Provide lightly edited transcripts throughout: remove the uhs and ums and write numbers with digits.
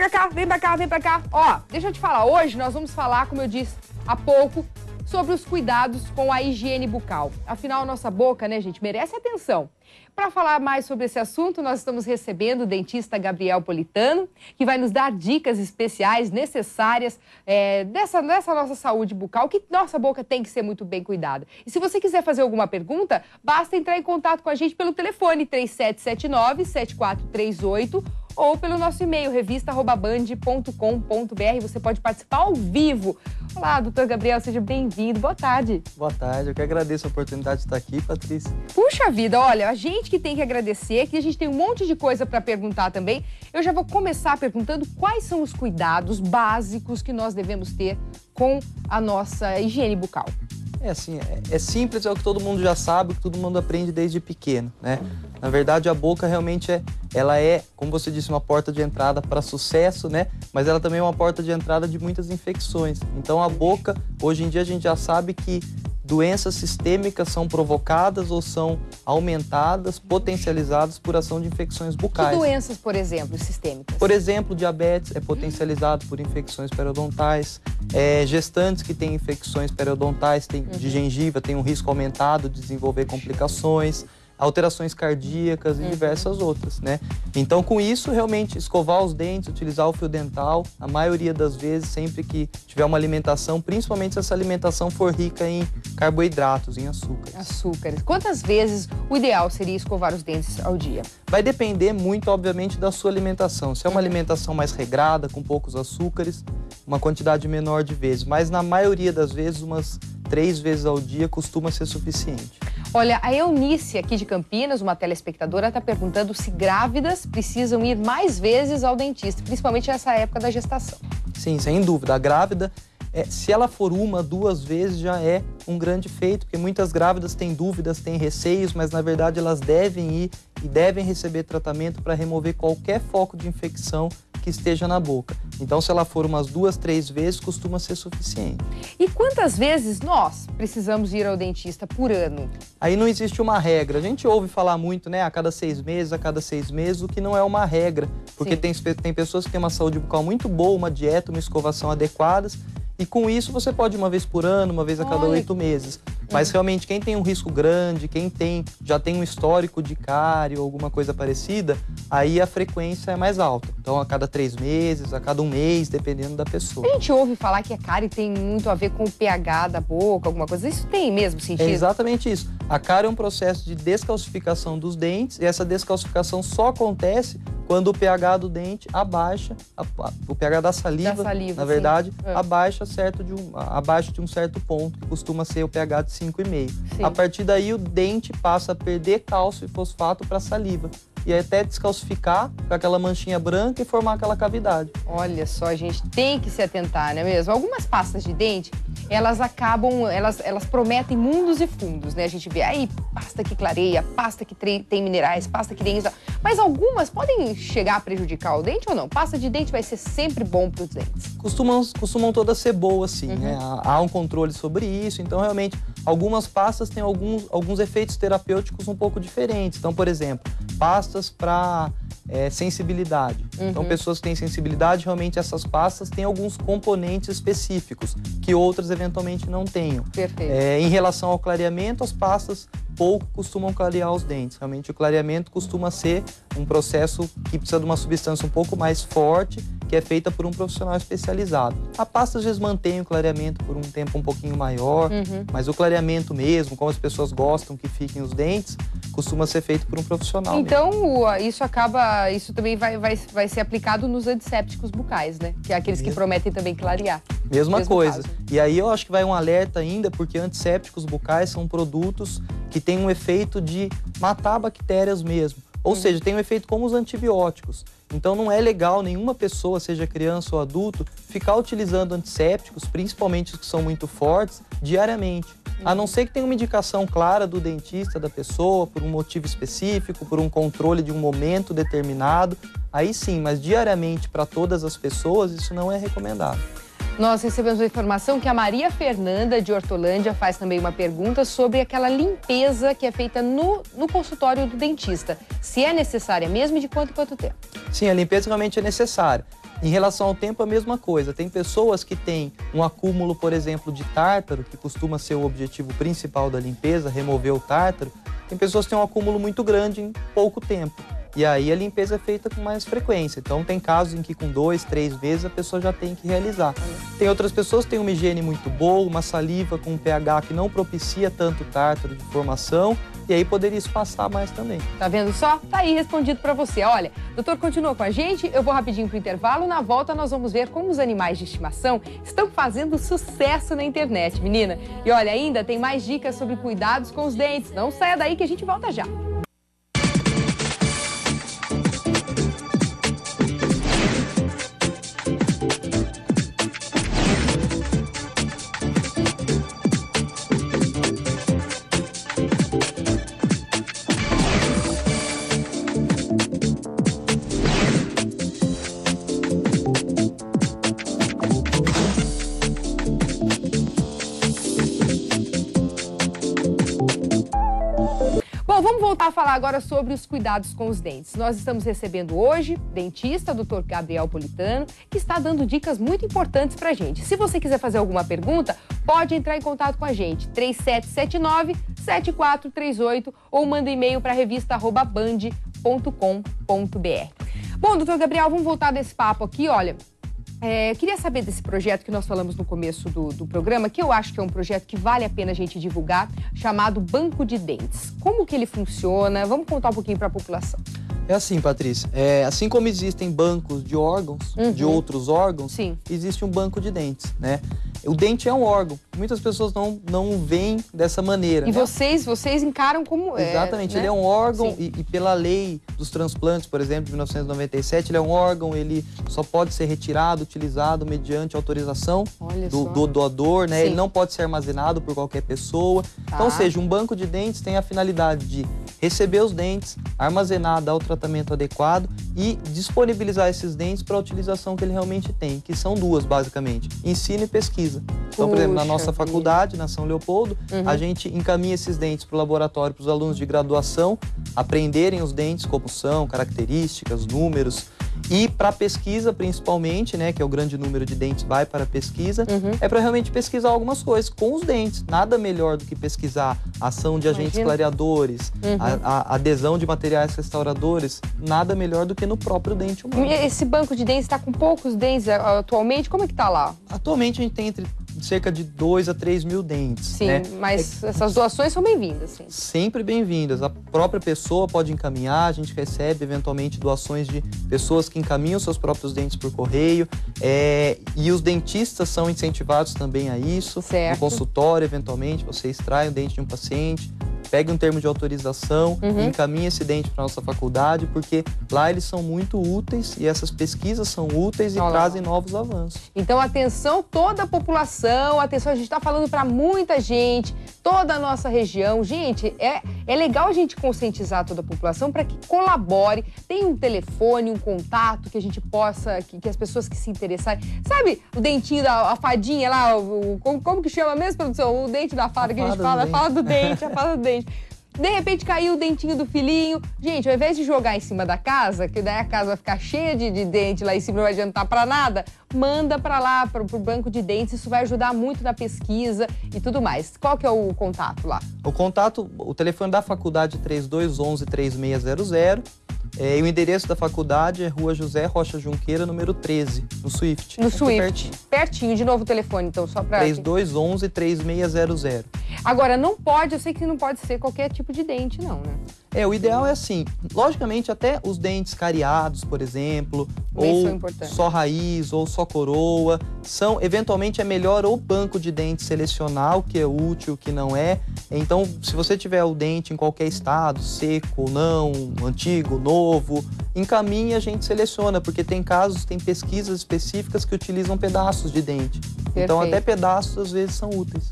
pra cá, vem pra cá, vem pra cá. Ó, deixa eu te falar, hoje nós vamos falar, como eu disse há pouco, sobre os cuidados com a higiene bucal. Afinal, a nossa boca, né, gente, merece atenção. Para falar mais sobre esse assunto, nós estamos recebendo o dentista Gabriel Politano, que vai nos dar dicas especiais necessárias dessa nossa saúde bucal, que nossa boca tem que ser muito bem cuidada. E se você quiser fazer alguma pergunta, basta entrar em contato com a gente pelo telefone 3779-7438 ou pelo nosso e-mail, revista@band.com.br. Você pode participar ao vivo. Olá, doutor Gabriel, seja bem-vindo. Boa tarde. Boa tarde, eu que agradeço a oportunidade de estar aqui, Patrícia. Puxa vida, olha, a gente que tem que agradecer, que a gente tem um monte de coisa para perguntar também. Eu já vou começar perguntando quais são os cuidados básicos que nós devemos ter com a nossa higiene bucal. É assim, é simples, é o que todo mundo já sabe, o que todo mundo aprende desde pequeno, né? Na verdade, a boca realmente ela é, como você disse, uma porta de entrada para sucesso, né? Mas ela também é uma porta de entrada de muitas infecções. Então, a boca, hoje em dia, a gente já sabe que doenças sistêmicas são provocadas ou são aumentadas, potencializadas por ação de infecções bucais. Que doenças, por exemplo, sistêmicas? Por exemplo, diabetes é potencializado por infecções periodontais. Gestantes que têm infecções periodontais de gengiva têm um risco aumentado de desenvolver complicações, alterações cardíacas e diversas outras, né? Então, com isso, realmente, escovar os dentes, utilizar o fio dental, a maioria das vezes, sempre que tiver uma alimentação, principalmente se essa alimentação for rica em carboidratos, em açúcares. Açúcares. Quantas vezes o ideal seria escovar os dentes ao dia? Vai depender muito, obviamente, da sua alimentação. Se é uma alimentação mais regrada, com poucos açúcares, uma quantidade menor de vezes. Mas, na maioria das vezes, umas 3 vezes ao dia costuma ser suficiente. Olha, a Eunice, aqui de Campinas, uma telespectadora, está perguntando se grávidas precisam ir mais vezes ao dentista, principalmente nessa época da gestação. Sim, sem dúvida. A grávida, se ela for 1, 2 vezes, já é um grande feito, porque muitas grávidas têm dúvidas, têm receios, mas na verdade elas devem ir e devem receber tratamento para remover qualquer foco de infecção que esteja na boca. Então, se ela for umas 2, 3 vezes, costuma ser suficiente. E quantas vezes nós precisamos ir ao dentista por ano? Aí não existe uma regra. A gente ouve falar muito, né, a cada 6 meses, a cada 6 meses, o que não é uma regra. Porque tem pessoas que têm uma saúde bucal muito boa, uma dieta, uma escovação adequadas, e com isso você pode ir uma vez por ano, uma vez a cada 8 meses. Mas realmente quem tem um risco grande, quem já tem um histórico de cárie ou alguma coisa parecida, aí a frequência é mais alta. Então a cada 3 meses, a cada 1 mês, dependendo da pessoa. A gente ouve falar que a cárie tem muito a ver com o pH da boca, alguma coisa. Isso tem mesmo sentido? É exatamente isso. A cárie é um processo de descalcificação dos dentes e essa descalcificação só acontece quando o pH do dente abaixa, o pH da saliva, na verdade, abaixa abaixo de um certo ponto, que costuma ser o pH de 5,5. A partir daí, o dente passa a perder cálcio e fosfato para a saliva. E até descalcificar com aquela manchinha branca e formar aquela cavidade. Olha só, a gente tem que se atentar, não é mesmo? Algumas pastas de dente, elas prometem mundos e fundos, né? A gente vê aí pasta que clareia, pasta que tem minerais, pasta que tem isso. Mas algumas podem chegar a prejudicar o dente ou não? Pasta de dente vai ser sempre bom para os dentes? Costumam todas ser boas, sim, né? Há um controle sobre isso, então realmente algumas pastas têm alguns efeitos terapêuticos um pouco diferentes. Então, por exemplo, pastas para sensibilidade. Então, pessoas que têm sensibilidade, realmente essas pastas têm alguns componentes específicos que outras eventualmente não tenham. Perfeito. Em relação ao clareamento, as pastas pouco costumam clarear os dentes. Realmente o clareamento costuma ser um processo que precisa de uma substância um pouco mais forte, que é feita por um profissional especializado. A pasta às vezes mantém o clareamento por um tempo um pouquinho maior, mas o clareamento mesmo, como as pessoas gostam que fiquem os dentes, costuma ser feito por um profissional. Então, isso também vai ser aplicado nos antissépticos bucais, né? Que é aqueles que prometem também clarear. Mesma coisa. E aí eu acho que vai um alerta ainda, porque antissépticos bucais são produtos que têm um efeito de matar bactérias mesmo. Ou seja, tem um efeito como os antibióticos. Então não é legal nenhuma pessoa, seja criança ou adulto, ficar utilizando antissépticos, principalmente os que são muito fortes, diariamente. A não ser que tenha uma indicação clara do dentista, da pessoa, por um motivo específico, por um controle de um momento determinado. Aí sim, mas diariamente para todas as pessoas, isso não é recomendado. Nós recebemos a informação que a Maria Fernanda, de Hortolândia, faz também uma pergunta sobre aquela limpeza que é feita no consultório do dentista. Se é necessária mesmo e de quanto em quanto tempo? Sim, a limpeza realmente é necessária. Em relação ao tempo, a mesma coisa. Tem pessoas que têm um acúmulo, por exemplo, de tártaro, que costuma ser o objetivo principal da limpeza, remover o tártaro. Tem pessoas que têm um acúmulo muito grande em pouco tempo. E aí a limpeza é feita com mais frequência. Então tem casos em que com 2, 3 vezes a pessoa já tem que realizar. Tem outras pessoas que têm uma higiene muito boa, uma saliva com um pH que não propicia tanto tártaro de formação, e aí poderia isso passar mais também. Tá vendo só? Tá aí respondido pra você. Olha, doutor, continua com a gente, eu vou rapidinho pro intervalo, na volta nós vamos ver como os animais de estimação estão fazendo sucesso na internet, menina. E olha, ainda tem mais dicas sobre cuidados com os dentes. Não saia daí que a gente volta já. Bom, vamos voltar a falar agora sobre os cuidados com os dentes. Nós estamos recebendo hoje dentista, Dr. Gabriel Politano, que está dando dicas muito importantes pra gente. Se você quiser fazer alguma pergunta, pode entrar em contato com a gente, 3779-7438, ou manda e-mail para revista@band.com.br. Bom, doutor Gabriel, vamos voltar desse papo aqui, olha. Queria saber desse projeto que nós falamos no começo do programa, que eu acho que é um projeto que vale a pena a gente divulgar, chamado Banco de Dentes. Como que ele funciona? Vamos contar um pouquinho para a população. É assim, Patrícia, assim como existem bancos de órgãos, de outros órgãos, sim, existe um banco de dentes, né? O dente é um órgão, muitas pessoas não veem dessa maneira. E né? vocês encaram como... Exatamente, né? ele é um órgão e pela lei dos transplantes, por exemplo, de 1997, ele é um órgão, ele só pode ser retirado, utilizado mediante autorização do doador, né? Sim. Ele não pode ser armazenado por qualquer pessoa. Tá. Então, ou seja, um banco de dentes tem a finalidade de receber os dentes, armazenar, dar o tratamento adequado e disponibilizar esses dentes para a utilização que ele realmente tem, que são duas, basicamente, ensino e pesquisa. Então, por exemplo, na nossa faculdade, na São Leopoldo, a gente encaminha esses dentes para o laboratório para os alunos de graduação aprenderem os dentes, como são, características, números. E para pesquisa, principalmente, né, que é o grande número de dentes vai para a pesquisa, é para realmente pesquisar algumas coisas com os dentes. Nada melhor do que pesquisar a ação de agentes clareadores, a adesão de materiais restauradores, nada melhor do que no próprio dente humano. Esse banco de dentes está com poucos dentes atualmente? Como é que está lá? Atualmente a gente tem entre cerca de 2 a 3 mil dentes. Sim, né? mas essas doações são bem-vindas. Sim. Sempre bem-vindas. A própria pessoa pode encaminhar, a gente recebe eventualmente doações de pessoas que encaminham seus próprios dentes por correio. E os dentistas são incentivados também a isso. Certo. No consultório, eventualmente, você extrai o dente de um paciente, pegue um termo de autorização e encaminhe esse dente para a nossa faculdade, porque lá eles são muito úteis e essas pesquisas são úteis e trazem novos avanços. Então, atenção toda a população, atenção, a gente está falando para muita gente, toda a nossa região. Gente, é legal a gente conscientizar toda a população para que colabore. Tem um telefone, um contato que a gente possa, que as pessoas que se interessarem... Sabe o dentinho a fadinha lá, como que chama mesmo, produção? O dente da fada que a gente fala, a fada do dente, a fada do dente. De repente caiu o dentinho do filhinho. Gente, ao invés de jogar em cima da casa, que daí a casa vai ficar cheia de dente lá em cima, não vai adiantar pra nada, manda pra lá, pro banco de dentes. Isso vai ajudar muito na pesquisa e tudo mais. Qual que é o contato lá? O telefone da faculdade é 3211-3600. E o endereço da faculdade é Rua José Rocha Junqueira, número 13, no Swift. No Swift. Pertinho. De novo o telefone, então, só pra... 3211-3600. Agora, não pode, eu sei que não pode ser qualquer tipo de dente, não, né? O ideal é assim, logicamente até os dentes cariados, por exemplo, ou só raiz, ou só coroa, eventualmente é melhor o banco de dentes selecionar o que é útil, o que não é. Então, se você tiver o dente em qualquer estado, seco ou não, antigo, novo, encaminhe e a gente seleciona, porque tem pesquisas específicas que utilizam pedaços de dente. Perfeito. Então, até pedaços às vezes são úteis.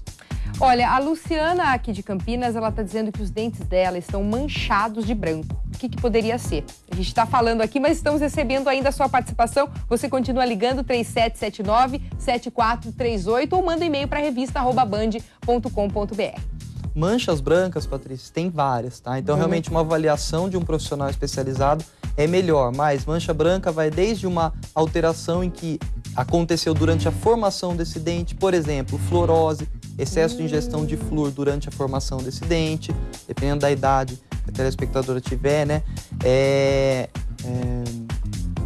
Olha, a Luciana aqui de Campinas, ela está dizendo que os dentes dela estão manchados de branco. O que poderia ser? A gente está falando aqui, mas estamos recebendo ainda a sua participação. Você continua ligando 3779-7438 ou manda e-mail para revista@band.com.br. Manchas brancas, Patrícia, tem várias, tá? Então, realmente, uma avaliação de um profissional especializado é melhor, mas mancha branca vai desde uma alteração em que aconteceu durante a formação desse dente, por exemplo, fluorose, excesso de ingestão de flúor durante a formação desse dente, dependendo da idade que a telespectadora tiver, né?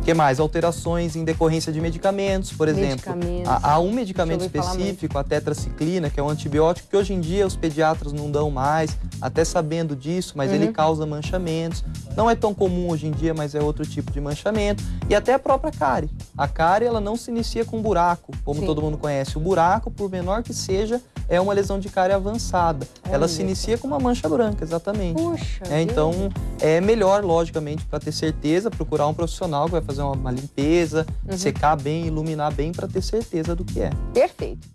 Que mais? Alterações em decorrência de medicamentos, por exemplo. Há um medicamento específico, a tetraciclina, que é um antibiótico que hoje em dia os pediatras não dão mais, até sabendo disso, mas ele causa manchamentos. Não é tão comum hoje em dia, mas é outro tipo de manchamento. E até a própria cárie. A cárie, ela não se inicia com buraco, como todo mundo conhece. O buraco, por menor que seja, é uma lesão de cárie avançada. Ela se inicia com uma mancha branca, exatamente. Puxa, então, é melhor, logicamente, para ter certeza, procurar um profissional que vai fazer uma limpeza, secar bem, iluminar bem, para ter certeza do que é. Perfeito.